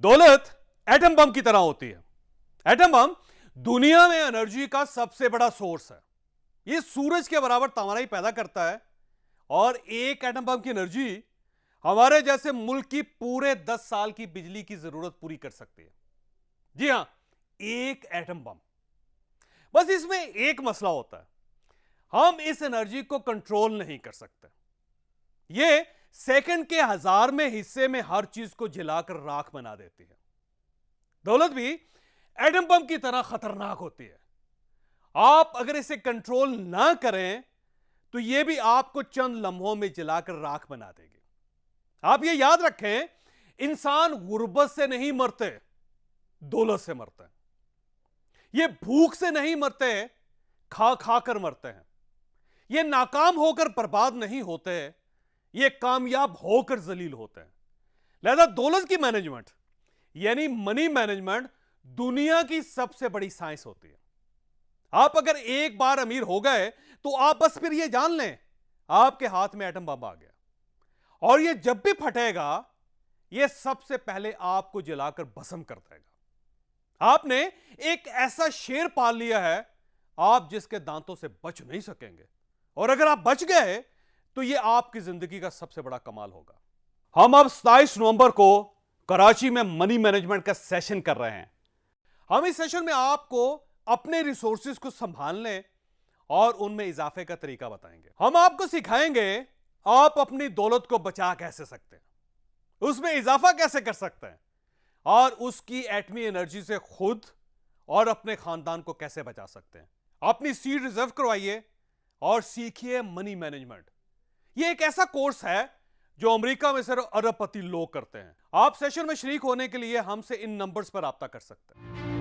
दौलत atom bomb की तरह होती है। एटम बम दुनिया में एनर्जी का सबसे बड़ा सोर्स है। यह सूरज के बराबर तवानाई पैदा करता है और एक एटम बम की एनर्जी हमारे जैसे मुल्क की पूरे 10 साल की बिजली की जरूरत पूरी कर सकती है। जी हां, एक एटम बम। बस इसमें एक मसला होता है, हम इस एनर्जी को कंट्रोल नहीं कर सकते। यह सेकंड के 1000वें हिस्से में हर चीज को जलाकर राख बना देती है। दौलत भी एटम बम की तरह खतरनाक होती है। आप अगर इसे कंट्रोल ना करें तो यह भी आपको चंद लम्हों में जलाकर राख बना देगी। आप यह याद रखें, इंसान गुर्बत से नहीं मरते, दौलत से मरते हैं। यह भूख से नहीं मरते, खा खाकर मरते हैं। यह नाकाम होकर बर्बाद नहीं होते, ये कामयाब होकर जलील होते हैं। लिहाजा दौलत की मैनेजमेंट यानी मनी मैनेजमेंट दुनिया की सबसे बड़ी साइंस होती है। आप अगर एक बार अमीर हो गए तो आप बस फिर यह जान लें, आपके हाथ में एटम बम आ गया और यह जब भी फटेगा यह सबसे पहले आपको जलाकर भस्म कर देगा। आपने एक ऐसा शेर पाल लिया है आप जिसके दांतों से बच नहीं सकेंगे, और अगर आप बच गए तो यह आपकी जिंदगी का सबसे बड़ा कमाल होगा। हम अब 27 नवंबर को कराची में मनी मैनेजमेंट का सेशन कर रहे हैं। हम इस सेशन में आपको अपने रिसोर्सेज को संभालने और उनमें इजाफे का तरीका बताएंगे। हम आपको सिखाएंगे आप अपनी दौलत को बचा कैसे सकते हैं, उसमें इजाफा कैसे कर सकते हैं और उसकी एटमी एनर्जी से खुद और अपने खानदान को कैसे बचा सकते हैं। अपनी सीट रिजर्व करवाइए और सीखिए मनी मैनेजमेंट। यह एक ऐसा कोर्स है जो अमेरिका में सिर्फ अरबपति लोग करते हैं। आप सेशन में शरीक होने के लिए हमसे इन नंबर्स पर राब्ता कर सकते हैं।